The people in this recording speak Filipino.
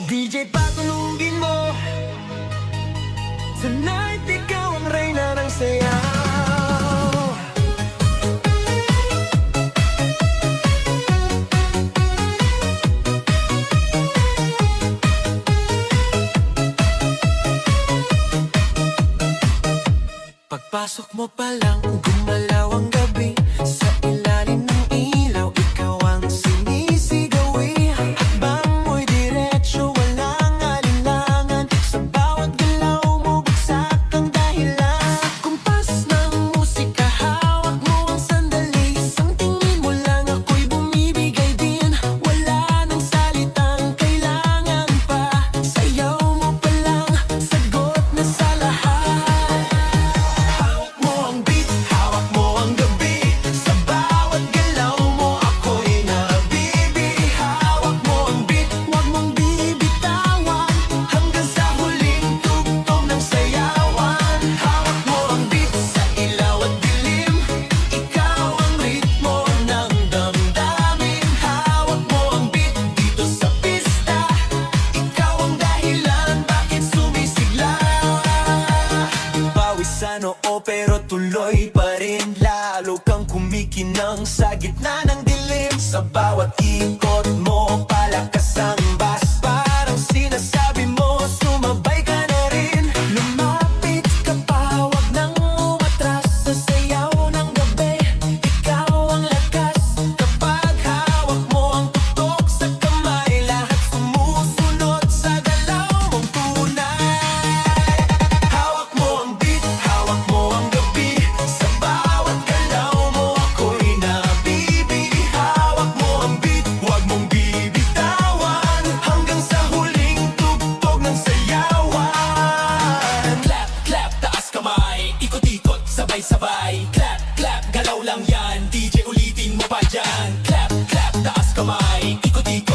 DJ patulugin mo. Tonight ikaw ang reyna ng sayaw. Pagpasok mo pa lang, gumalaw ang gabi. Sa ilalim ng ilaw, ikaw ang sinisigawi. Hakbang mo'y diretso, walang alinlangan. Sa bawat galaw mo, bagsak ang dahilan. Sa kumpas ng musika, hawak mo ang sandali. Isang tingin mo lang, ako'y bumibigay din. Wala nang salitang kailangan pa. Sayaw mo pa lang, sagot na sa lahat. Oo, pero tuloy pa rin. Lalo kang kumikinang sa gitna ng dilim. Sa bawat ikot mo, palakas ang bass. Parang sinasabi mo, sumabay ka na rin. Lumapit ka pa, wag nang umatras. Sa sayaw ng gabi, ikaw ang lakas. Kapag hawak mo ang tutok sa kamay, lahat sumusunod sa galaw mong tunay. Hawak mo ang beat, hawak mo ang gabi. Sa bawat galaw mo, ako'y nabibi. Hawak mo ang beat, huwag mong bibitawan. Hanggang sa huling tugtog ng sayawan. Clap, clap, taas kamay. Ikot-ikot, sabay-sabay. Clap, clap, galaw lang yan. DJ ulitin mo pa dyan. Clap, clap, taas kamay. Ikot-ikot,